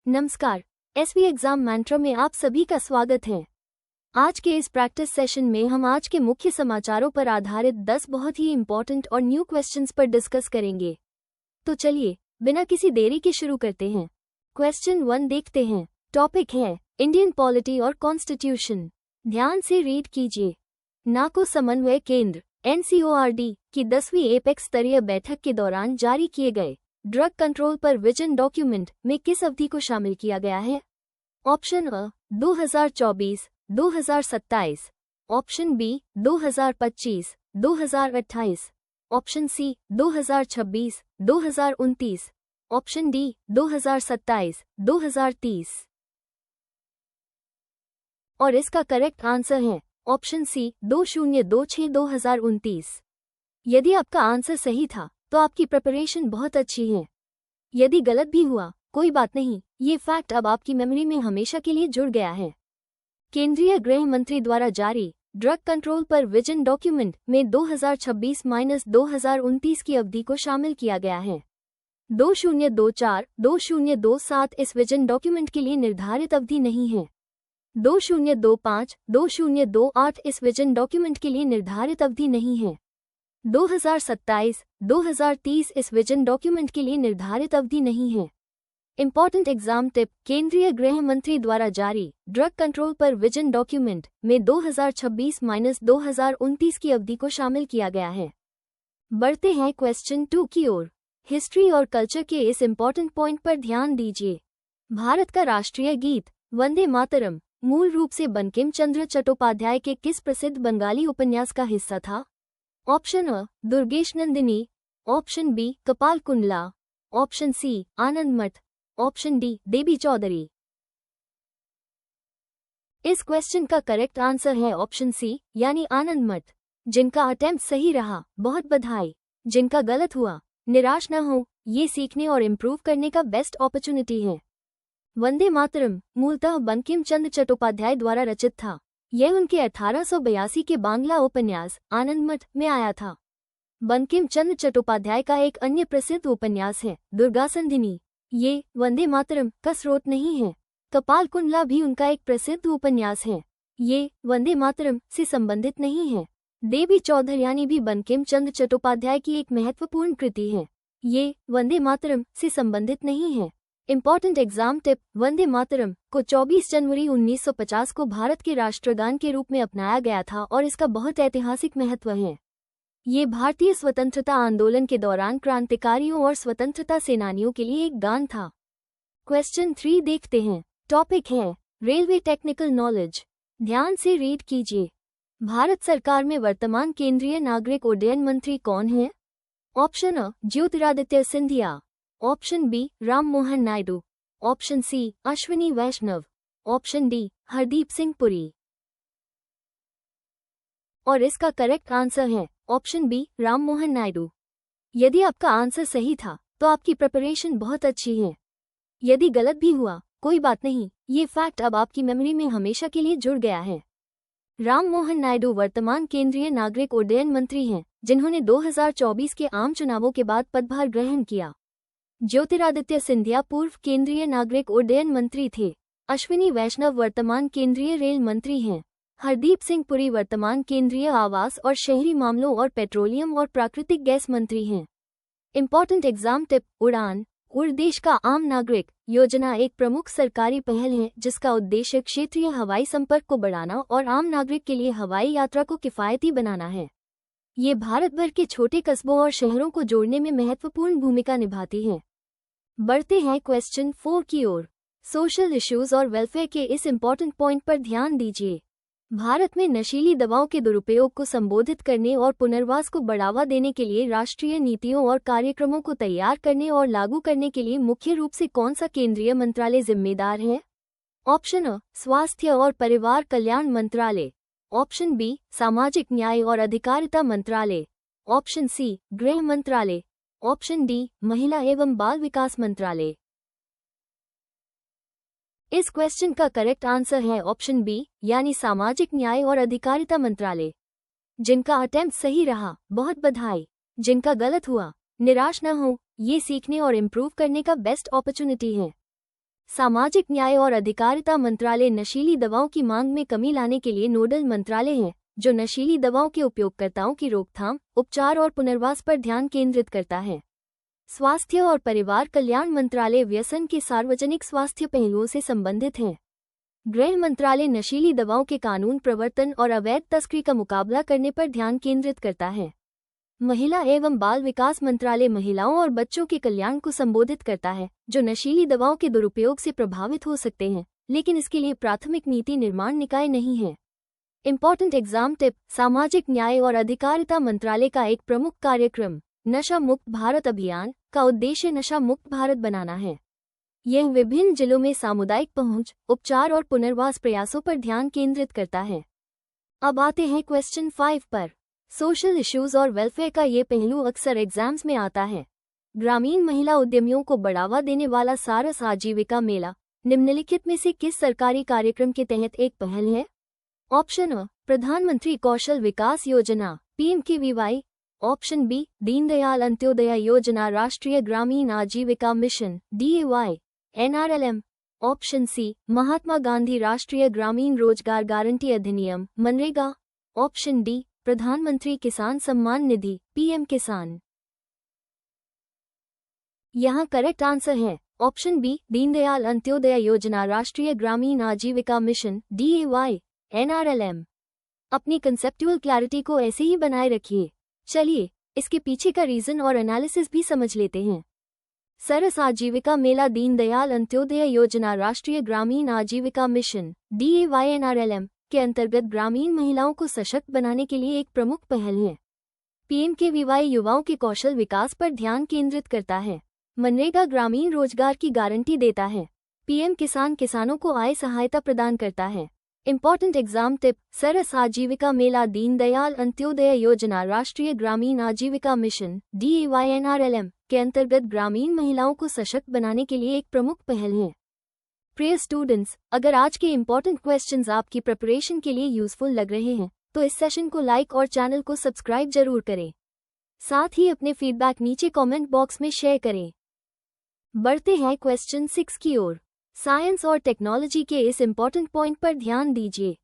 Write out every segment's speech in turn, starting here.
नमस्कार, SV exam मैंट्रा में आप सभी का स्वागत है। आज के इस प्रैक्टिस सेशन में हम आज के मुख्य समाचारों पर आधारित 10 बहुत ही इंपॉर्टेंट और न्यू क्वेश्चंस पर डिस्कस करेंगे। तो चलिए बिना किसी देरी के शुरू करते हैं। क्वेश्चन 1 देखते हैं। टॉपिक है इंडियन पॉलिटी और कॉन्स्टिट्यूशन। ध्यान से रीड कीजिए। नाको समन्वय केंद्र NCORD की 10वीं एपेक्स स्तरीय बैठक के दौरान जारी किए गए ड्रग कंट्रोल पर विजन डॉक्यूमेंट में किस अवधि को शामिल किया गया है? Option A 2024-2027, option B 2025-2028, option C 2026-2029, option D 2027-2030। और इसका करेक्ट आंसर है ऑप्शन सी 2026-2029। यदि आपका आंसर सही था तो आपकी प्रिपरेशन बहुत अच्छी है। यदि गलत भी हुआ कोई बात नहीं, ये फैक्ट अब आपकी मेमोरी में हमेशा के लिए जुड़ गया है। केंद्रीय गृह मंत्री द्वारा जारी ड्रग कंट्रोल पर विजन डॉक्यूमेंट में 2026-2029 की अवधि को शामिल किया गया है। 2024-2027 इस विजन डॉक्यूमेंट के लिए निर्धारित अवधि नहीं है। 2025-2028 इस विजन डॉक्यूमेंट के लिए निर्धारित अवधि नहीं है। 2027-2030 इस विजन डॉक्यूमेंट के लिए निर्धारित अवधि नहीं है। इंपॉर्टेंट एग्जाम टिप: केंद्रीय गृह मंत्री द्वारा जारी ड्रग कंट्रोल पर विजन डॉक्यूमेंट में 2026-2029 की अवधि को शामिल किया गया है। बढ़ते हैं क्वेश्चन 2 की ओर। हिस्ट्री और कल्चर के इस इंपॉर्टेंट पॉइंट पर ध्यान दीजिए। भारत का राष्ट्रीय गीत वंदे मातरम मूल रूप से बंकिम चंद्र चट्टोपाध्याय के किस प्रसिद्ध बंगाली उपन्यास का हिस्सा था? ऑप्शन अ दुर्गेश नंदिनी, ऑप्शन बी कपाल कुंडला, ऑप्शन सी आनंद मठ, ऑप्शन डी देबी चौधरी। इस क्वेश्चन का करेक्ट आंसर है ऑप्शन सी यानी आनंद मठ। जिनका अटेम्प्ट सही रहा बहुत बधाई, जिनका गलत हुआ निराश न हो, ये सीखने और इम्प्रूव करने का बेस्ट अपॉर्चुनिटी है। वंदे मातरम मूलतः बंकिम चंद्र चट्टोपाध्याय द्वारा रचित था। यह उनके 1882 के बांग्ला उपन्यास आनंद मठ में आया था। बंकिम चंद्र चट्टोपाध्याय का एक अन्य प्रसिद्ध उपन्यास है दुर्गासंधिनी। ये वंदे मातरम का स्रोत नहीं है। कपाल कुंडला भी उनका एक प्रसिद्ध उपन्यास है। ये वंदे मातरम से संबंधित नहीं है। देबी चौधरी भी बंकिम चंद्र चट्टोपाध्याय की एक महत्वपूर्ण कृति है। ये वंदे मातरम से संबंधित नहीं है। Important exam tip: Vande Mataram को 24 जनवरी 1950 को भारत के राष्ट्रगान के रूप में अपनाया गया था और इसका बहुत ऐतिहासिक महत्व है। ये भारतीय स्वतंत्रता आंदोलन के दौरान क्रांतिकारियों और स्वतंत्रता सेनानियों के लिए एक गान था। क्वेश्चन 3 देखते हैं। टॉपिक है रेलवे टेक्निकल नॉलेज। ध्यान से रीड कीजिए। भारत सरकार में वर्तमान केंद्रीय नागरिक उड्डयन मंत्री कौन है? Option A Jyotiraditya Scindia, option B Ram Mohan Naidu, option C Ashwini Vaishnaw, option D Hardeep Singh Puri. और इसका करेक्ट आंसर है ऑप्शन बी राम मोहन नायडू। यदि आपका आंसर सही था तो आपकी प्रिपरेशन बहुत अच्छी है। यदि गलत भी हुआ कोई बात नहीं, ये फैक्ट अब आपकी मेमोरी में हमेशा के लिए जुड़ गया है। राम मोहन नायडू वर्तमान केंद्रीय नागरिक उड्डयन मंत्री हैं, जिन्होंने 2024 के आम चुनावों के बाद पदभार ग्रहण किया। ज्योतिरादित्य सिंधिया पूर्व केंद्रीय नागरिक उड्डयन मंत्री थे। अश्विनी वैष्णव वर्तमान केंद्रीय रेल मंत्री हैं। हरदीप सिंह पुरी वर्तमान केंद्रीय आवास और शहरी मामलों और पेट्रोलियम और प्राकृतिक गैस मंत्री हैं। इंपॉर्टेंट एग्जाम टिप: उड़ान देश का आम नागरिक योजना एक प्रमुख सरकारी पहल है जिसका उद्देश्य क्षेत्रीय हवाई संपर्क को बढ़ाना और आम नागरिक के लिए हवाई यात्रा को किफायती बनाना है। ये भारत भर के छोटे कस्बों और शहरों को जोड़ने में महत्वपूर्ण भूमिका निभाती है। बढ़ते हैं क्वेश्चन 4 की ओर। सोशल इश्यूज और वेलफेयर के इस इंपॉर्टेंट पॉइंट पर ध्यान दीजिए। भारत में नशीली दवाओं के दुरुपयोग को संबोधित करने और पुनर्वास को बढ़ावा देने के लिए राष्ट्रीय नीतियों और कार्यक्रमों को तैयार करने और लागू करने के लिए मुख्य रूप से कौन सा केंद्रीय मंत्रालय जिम्मेदार है? ऑप्शन अ स्वास्थ्य और परिवार कल्याण मंत्रालय, ऑप्शन बी सामाजिक न्याय और अधिकारिता मंत्रालय, ऑप्शन सी गृह मंत्रालय, ऑप्शन डी महिला एवं बाल विकास मंत्रालय। इस क्वेश्चन का करेक्ट आंसर है ऑप्शन बी यानी सामाजिक न्याय और अधिकारिता मंत्रालय। जिनका अटेम्प्ट सही रहा बहुत बधाई, जिनका गलत हुआ निराश न हो, ये सीखने और इम्प्रूव करने का बेस्ट अपॉर्चुनिटी है। सामाजिक न्याय और अधिकारिता मंत्रालय नशीली दवाओं की मांग में कमी लाने के लिए नोडल मंत्रालय है, जो नशीली दवाओं के उपयोगकर्ताओं की रोकथाम, उपचार और पुनर्वास पर ध्यान केंद्रित करता है। स्वास्थ्य और परिवार कल्याण मंत्रालय व्यसन के सार्वजनिक स्वास्थ्य पहलुओं से संबंधित है। गृह मंत्रालय नशीली दवाओं के कानून प्रवर्तन और अवैध तस्करी का मुकाबला करने पर ध्यान केंद्रित करता है। महिला एवं बाल विकास मंत्रालय महिलाओं और बच्चों के कल्याण को संबोधित करता है, जो नशीली दवाओं के दुरुपयोग से प्रभावित हो सकते हैं, लेकिन इसके लिए प्राथमिक नीति निर्माण निकाय नहीं है। इम्पोर्टेंट एग्जाम टिप: सामाजिक न्याय और अधिकारिता मंत्रालय का एक प्रमुख कार्यक्रम नशा मुक्त भारत अभियान का उद्देश्य नशा मुक्त भारत बनाना है। यह विभिन्न जिलों में सामुदायिक पहुंच, उपचार और पुनर्वास प्रयासों पर ध्यान केंद्रित करता है। अब आते हैं क्वेश्चन 5 पर। सोशल इश्यूज और वेलफेयर का ये पहलू अक्सर एग्जाम्स में आता है। ग्रामीण महिला उद्यमियों को बढ़ावा देने वाला सारस आजीविका मेला निम्नलिखित में से किस सरकारी कार्यक्रम के तहत एक पहल है? ऑप्शन अ, प्रधानमंत्री कौशल Vikas Yojana (PMKVY). Option B, Deendayal Antyodaya Yojana Rashtriya Gramin Ajeevika mission (DAY NRLM). Option C, Mahatma Gandhi Rashtriya Gramin रोजगार गारंटी अधिनियम (मनरेगा). ऑप्शन डी, प्रधानमंत्री किसान सम्मान निधि (PM किसान). यहाँ करेक्ट आंसर है option B, Deendayal Antyodaya Yojana Rashtriya Gramin Ajeevika mission (DAY NRLM). अपनी कंसेप्चुअल क्लैरिटी को ऐसे ही बनाए रखिए। चलिए इसके पीछे का रीजन और एनालिसिस भी समझ लेते हैं। सरस आजीविका मेला Deendayal Antyodaya Yojana Rashtriya Gramin Ajeevika mission (DAY NRLM) के अंतर्गत ग्रामीण महिलाओं को सशक्त बनाने के लिए एक प्रमुख पहल है। PMKVY युवाओं के कौशल विकास पर ध्यान केंद्रित करता है। मनरेगा ग्रामीण रोजगार की गारंटी देता है। PM किसान किसानों को आय सहायता प्रदान करता है। इम्पोर्टेंट एग्जाम टिप: सरस आजीविका मेला Deendayal Antyodaya Yojana Rashtriya Gramin Ajeevika mission (DAY NRLM) के अंतर्गत ग्रामीण महिलाओं को सशक्त बनाने के लिए एक प्रमुख पहल है। प्रिय स्टूडेंट्स, अगर आज के इम्पोर्टेंट क्वेश्चंस आपकी प्रिपरेशन के लिए यूजफुल लग रहे हैं तो इस सेशन को लाइक और चैनल को सब्सक्राइब जरूर करें। साथ ही अपने फीडबैक नीचे कमेंट बॉक्स में शेयर करें। बढ़ते हैं क्वेश्चन 6 की ओर। साइंस और टेक्नोलॉजी के इस इम्पोर्टेंट पॉइंट पर ध्यान दीजिए।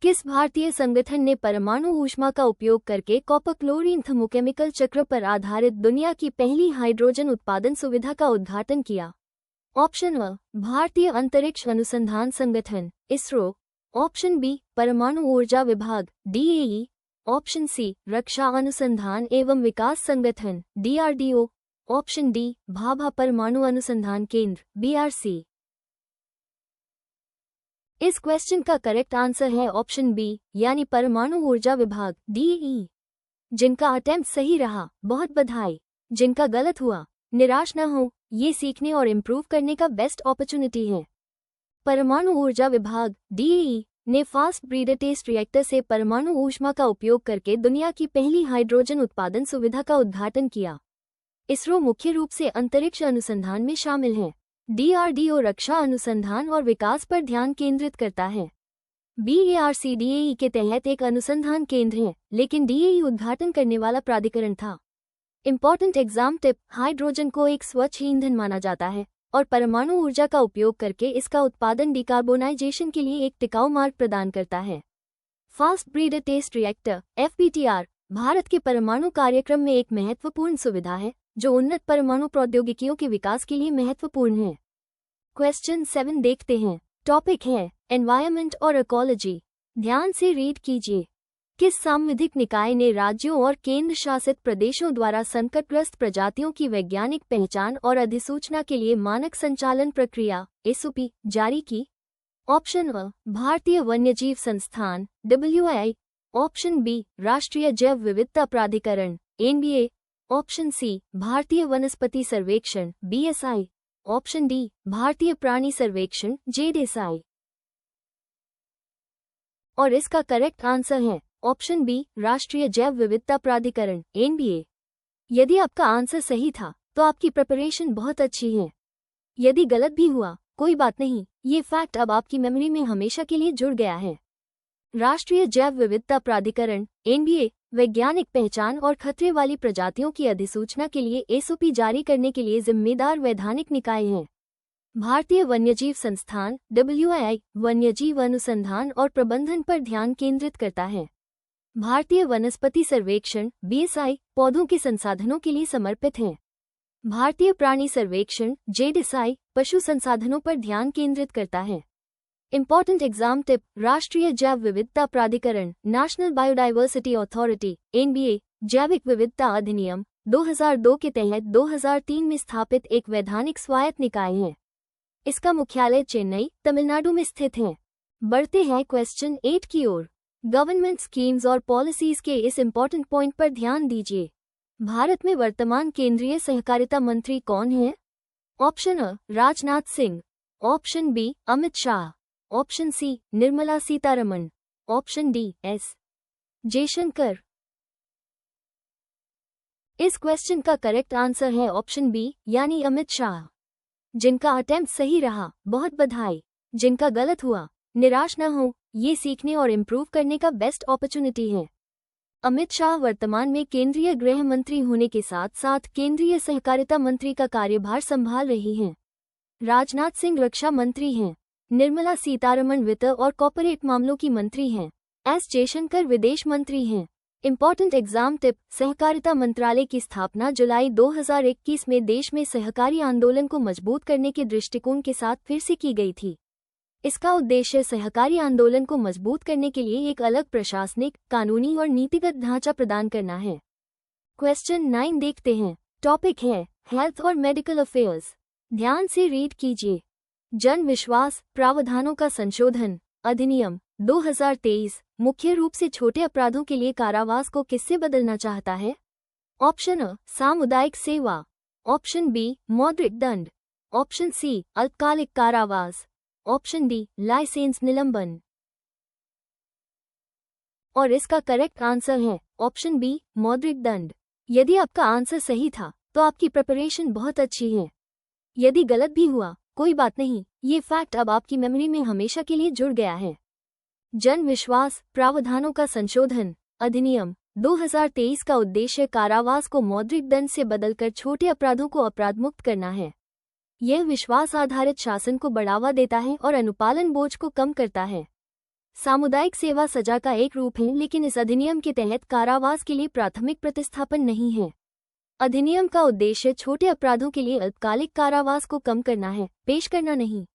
किस भारतीय संगठन ने परमाणु ऊष्मा का उपयोग करके कॉपर क्लोरीन थर्मोकेमिकल चक्र पर आधारित दुनिया की पहली हाइड्रोजन उत्पादन सुविधा का उद्घाटन किया? ऑप्शन अ, भारतीय अंतरिक्ष अनुसंधान संगठन (इसरो). ऑप्शन बी, परमाणु ऊर्जा विभाग (DAE). ऑप्शन सी, रक्षा अनुसंधान एवं विकास संगठन (DRDO). ऑप्शन डी, भाभा परमाणु अनुसंधान केंद्र (BRC). इस क्वेश्चन का करेक्ट आंसर है ऑप्शन बी, यानी परमाणु ऊर्जा विभाग (DAE). जिनका अटेम्प्ट सही रहा, बहुत बधाई। जिनका गलत हुआ, निराश न हो, ये सीखने और इम्प्रूव करने का बेस्ट अपॉर्चुनिटी है। परमाणु ऊर्जा विभाग (DAE) ने फास्ट ब्रीडर टेस्ट रिएक्टर से परमाणु ऊष्मा का उपयोग करके दुनिया की पहली हाइड्रोजन उत्पादन सुविधा का उद्घाटन किया। इसरो मुख्य रूप से अंतरिक्ष अनुसंधान में शामिल है। DRDO रक्षा अनुसंधान और विकास पर ध्यान केंद्रित करता है। BARC DAE के तहत एक अनुसंधान केंद्र है, लेकिन DAE उद्घाटन करने वाला प्राधिकरण था। इम्पोर्टेंट एग्जाम टिप: हाइड्रोजन को एक स्वच्छ ईंधन माना जाता है और परमाणु ऊर्जा का उपयोग करके इसका उत्पादन डिकार्बोनाइजेशन के लिए एक टिकाऊ मार्ग प्रदान करता है। Fast breeder test reactor (FBTR) भारत के परमाणु कार्यक्रम में एक महत्वपूर्ण सुविधा है, जो उन्नत परमाणु प्रौद्योगिकियों के विकास के लिए महत्वपूर्ण है। क्वेश्चन 7 देखते हैं। टॉपिक है एनवायरनमेंट और इकोलॉजी। ध्यान से रीड कीजिए। किस सांविधिक निकाय ने राज्यों और केंद्र शासित प्रदेशों द्वारा संकटग्रस्त प्रजातियों की वैज्ञानिक पहचान और अधिसूचना के लिए मानक संचालन प्रक्रिया (SOP) जारी की? ऑप्शन अ, भारतीय वन्यजीव संस्थान (WI). ऑप्शन बी, राष्ट्रीय जैव विविधता प्राधिकरण (NBA). ऑप्शन सी, भारतीय वनस्पति सर्वेक्षण (BSI). ऑप्शन डी, भारतीय प्राणी सर्वेक्षण (JDSI). और इसका करेक्ट आंसर है ऑप्शन बी, राष्ट्रीय जैव विविधता प्राधिकरण (NBA). यदि आपका आंसर सही था तो आपकी प्रिपरेशन बहुत अच्छी है। यदि गलत भी हुआ, कोई बात नहीं, ये फैक्ट अब आपकी मेमोरी में हमेशा के लिए जुड़ गया है। राष्ट्रीय जैव विविधता प्राधिकरण (NBA) वैज्ञानिक पहचान और खतरे वाली प्रजातियों की अधिसूचना के लिए SOP जारी करने के लिए जिम्मेदार वैधानिक निकाय है। भारतीय वन्यजीव संस्थान WII वन्यजीव अनुसंधान और प्रबंधन पर ध्यान केंद्रित करता है। भारतीय वनस्पति सर्वेक्षण BSI पौधों के संसाधनों के लिए समर्पित है। भारतीय प्राणी सर्वेक्षण JDSI पशु संसाधनों पर ध्यान केंद्रित करता है। इंपॉर्टेंट एग्जाम टिप: राष्ट्रीय जैव विविधता प्राधिकरण नेशनल बायोडाइवर्सिटी अथॉरिटी NBA जैविक विविधता अधिनियम 2002 के तहत 2003 में स्थापित एक वैधानिक स्वायत्त निकाय है। इसका मुख्यालय चेन्नई, तमिलनाडु में स्थित है। बढ़ते हैं क्वेश्चन 8 की ओर। गवर्नमेंट स्कीम्स और पॉलिसीज के इस इंपॉर्टेंट पॉइंट पर ध्यान दीजिए। भारत में वर्तमान केंद्रीय सहकारिता मंत्री कौन है? Option A Rajnath Singh, option B Amit Shah, option C Nirmala Sitharaman, option D S Jaishankar. इस क्वेश्चन का करेक्ट आंसर है ऑप्शन बी यानी अमित शाह। जिनका अटेम्प्ट सही रहा बहुत बधाई, जिनका गलत हुआ निराश न हो, ये सीखने और इम्प्रूव करने का बेस्ट अपॉर्चुनिटी है। अमित शाह वर्तमान में केंद्रीय गृह मंत्री होने के साथ साथ केंद्रीय सहकारिता मंत्री का कार्यभार संभाल रही हैं। राजनाथ सिंह रक्षा मंत्री हैं। निर्मला सीतारमण वित्त और कॉर्पोरेट मामलों की मंत्री हैं। एस जयशंकर विदेश मंत्री हैं। इंपॉर्टेंट एग्जाम टिप: सहकारिता मंत्रालय की स्थापना जुलाई 2021 में देश में सहकारी आंदोलन को मजबूत करने के दृष्टिकोण के साथ फिर से की गई थी। इसका उद्देश्य सहकारी आंदोलन को मजबूत करने के लिए एक अलग प्रशासनिक, कानूनी और नीतिगत ढांचा प्रदान करना है। क्वेश्चन 9 देखते हैं। टॉपिक है हेल्थ और मेडिकल अफेयर्स। ध्यान से रीड कीजिए। जन विश्वास प्रावधानों का संशोधन अधिनियम 2023 मुख्य रूप से छोटे अपराधों के लिए कारावास को किससे बदलना चाहता है? ऑप्शन अ सामुदायिक सेवा, ऑप्शन बी मौद्रिक दंड, ऑप्शन सी अल्पकालिक कारावास, ऑप्शन डी लाइसेंस निलंबन। और इसका करेक्ट आंसर है ऑप्शन बी मौद्रिक दंड। यदि आपका आंसर सही था तो आपकी प्रिपरेशन बहुत अच्छी है। यदि गलत भी हुआ कोई बात नहीं, ये फैक्ट अब आपकी मेमोरी में हमेशा के लिए जुड़ गया है। जन विश्वास प्रावधानों का संशोधन अधिनियम 2023 का उद्देश्य कारावास को मौद्रिक दंड से बदलकर छोटे अपराधों को अपराधमुक्त करना है। यह विश्वास आधारित शासन को बढ़ावा देता है और अनुपालन बोझ को कम करता है। सामुदायिक सेवा सजा का एक रूप है, लेकिन इस अधिनियम के तहत कारावास के लिए प्राथमिक प्रतिस्थापन नहीं है। अधिनियम का उद्देश्य छोटे अपराधों के लिए अल्पकालिक कारावास को कम करना है, पेश करना नहीं।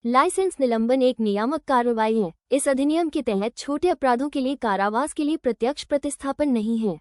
लाइसेंस निलंबन एक नियामक कार्रवाई है। इस अधिनियम के तहत छोटे अपराधों के लिए कारावास के लिए प्रत्यक्ष प्रतिस्थापन नहीं है।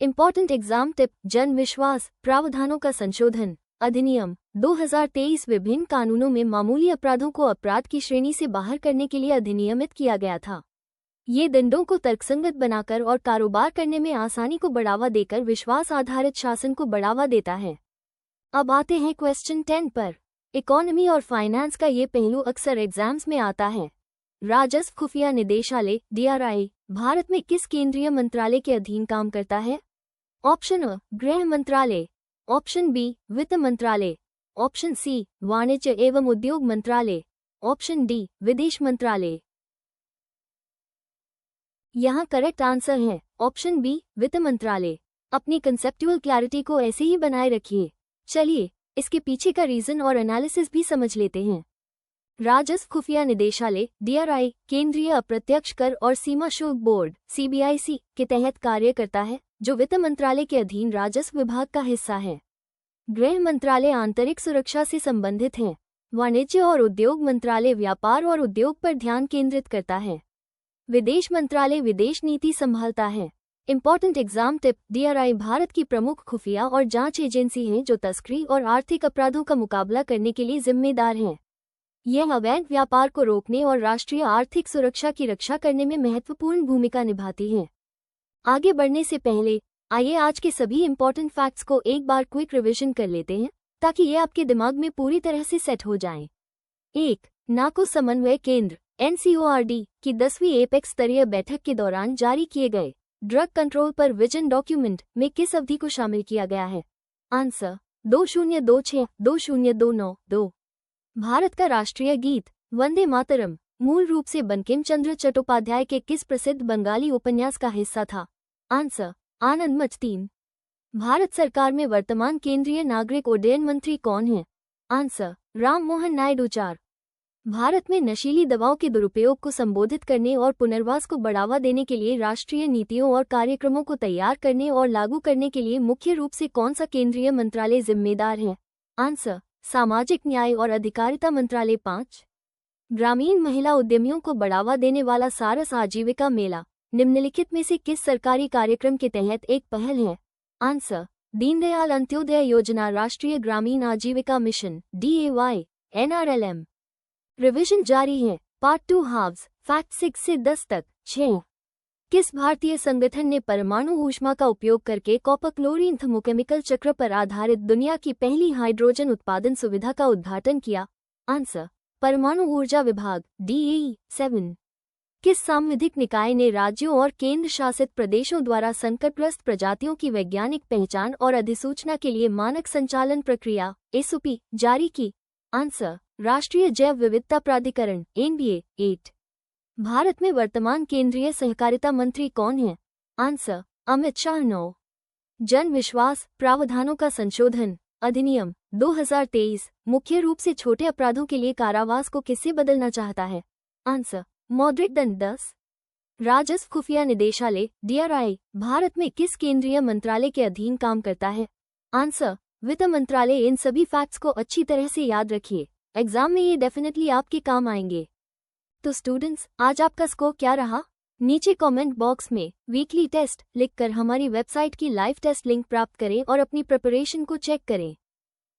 इंपॉर्टेंट एग्जाम टिप: जन विश्वास प्रावधानों का संशोधन अधिनियम 2023 विभिन्न कानूनों में मामूली अपराधों को अपराध की श्रेणी से बाहर करने के लिए अधिनियमित किया गया था। ये दंडों को तर्कसंगत बनाकर और कारोबार करने में आसानी को बढ़ावा देकर विश्वास आधारित शासन को बढ़ावा देता है। अब आते हैं क्वेश्चन 10 पर। इकोनॉमी और फाइनेंस का ये पहलू अक्सर एग्जाम्स में आता है। राजस्व खुफिया निदेशालय DRI भारत में किस केंद्रीय मंत्रालय के अधीन काम करता है? ऑप्शन अ गृह मंत्रालय, ऑप्शन बी वित्त मंत्रालय, ऑप्शन सी वाणिज्य एवं उद्योग मंत्रालय, ऑप्शन डी विदेश मंत्रालय। यहाँ करेक्ट आंसर है ऑप्शन बी वित्त मंत्रालय। अपनी कंसेप्चुअल क्लैरिटी को ऐसे ही बनाए रखिए। चलिए इसके पीछे का रीजन और एनालिसिस भी समझ लेते हैं। राजस्व खुफिया निदेशालय DRI केंद्रीय अप्रत्यक्ष कर और सीमा शुल्क बोर्ड CBIC के तहत कार्य करता है, जो वित्त मंत्रालय के अधीन राजस्व विभाग का हिस्सा है। गृह मंत्रालय आंतरिक सुरक्षा से संबंधित है। वाणिज्य और उद्योग मंत्रालय व्यापार और उद्योग पर ध्यान केंद्रित करता है। विदेश मंत्रालय विदेश नीति संभालता है। Important exam tip: DRI Bharat की प्रमुख खुफिया और जांच एजेंसी है जो तस्करी और आर्थिक अपराधों का मुकाबला करने के लिए जिम्मेदार है। यह अवैध व्यापार को रोकने और राष्ट्रीय आर्थिक सुरक्षा की रक्षा करने में महत्वपूर्ण भूमिका निभाती है। आगे बढ़ने से पहले आइए आज के सभी इंपॉर्टेंट फैक्ट्स को एक बार क्विक रिवीजन कर लेते हैं, ताकि ये आपके दिमाग में पूरी तरह से सेट हो जाएं। 1. नाको समन्वय केंद्र NCORD की 10वीं एपेक्स स्तरीय बैठक के दौरान जारी किए गए ड्रग कंट्रोल पर विजन डॉक्यूमेंट में किस अवधि को शामिल किया गया है? आंसर 2026-2029-2। भारत का राष्ट्रीय गीत वंदे मातरम मूल रूप से बंकिम चंद्र चट्टोपाध्याय के किस प्रसिद्ध बंगाली उपन्यास का हिस्सा था? आंसर आनंद मठ 3। भारत सरकार में वर्तमान केंद्रीय नागरिक उड्डयन मंत्री कौन है? आंसर राम मोहन नायडू। 4 भारत में नशीली दवाओं के दुरुपयोग को संबोधित करने और पुनर्वास को बढ़ावा देने के लिए राष्ट्रीय नीतियों और कार्यक्रमों को तैयार करने और लागू करने के लिए मुख्य रूप से कौन सा केंद्रीय मंत्रालय जिम्मेदार है? आंसर, सामाजिक न्याय और अधिकारिता मंत्रालय। 5 ग्रामीण महिला उद्यमियों को बढ़ावा देने वाला सारस आजीविका मेला निम्नलिखित में से किस सरकारी कार्यक्रम के तहत एक पहल है? Answer, Deendayal Antyodaya Yojana, Rashtriya Gramin Ajeevika mission DAY, NRLM। Revision जारी है। पार्ट 2 हाव्स, फैक्ट 6 से 10 तक। 6 किस भारतीय संगठन ने परमाणु ऊष्मा का उपयोग करके कॉपर क्लोरीन थर्मोकेमिकल चक्र पर आधारित दुनिया की पहली हाइड्रोजन उत्पादन सुविधा का उद्घाटन किया? आंसर, परमाणु ऊर्जा विभाग DAE। 7 किस सांविधिक निकाय ने राज्यों और केंद्र शासित प्रदेशों द्वारा संकटग्रस्त प्रजातियों की वैज्ञानिक पहचान और अधिसूचना के लिए मानक संचालन प्रक्रिया SOP जारी की? आंसर, राष्ट्रीय जैव विविधता प्राधिकरण NBA। 8 भारत में वर्तमान केंद्रीय सहकारिता मंत्री कौन है? आंसर, अमित शाह। 9 जन विश्वास प्रावधानों का संशोधन अधिनियम 2023 मुख्य रूप से छोटे अपराधों के लिए कारावास को किससे बदलना चाहता है? आंसर, मौद्रिक दंड। 10 राजस्व खुफिया निदेशालय DRI भारत में किस केंद्रीय मंत्रालय के अधीन काम करता है? आंसर, वित्त मंत्रालय। इन सभी फैक्ट्स को अच्छी तरह से याद रखिए, एग्जाम में ये डेफिनेटली आपके काम आएंगे। तो स्टूडेंट्स, आज आपका स्कोर क्या रहा? नीचे कमेंट बॉक्स में वीकली टेस्ट लिखकर हमारी वेबसाइट की लाइव टेस्ट लिंक प्राप्त करें और अपनी प्रिपरेशन को चेक करें।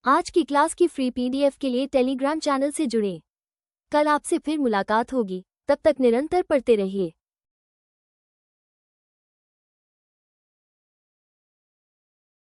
आज की क्लास की फ्री PDF के लिए टेलीग्राम चैनल से जुड़ें। कल आपसे फिर मुलाकात होगी, तब तक निरंतर पढ़ते रहिए।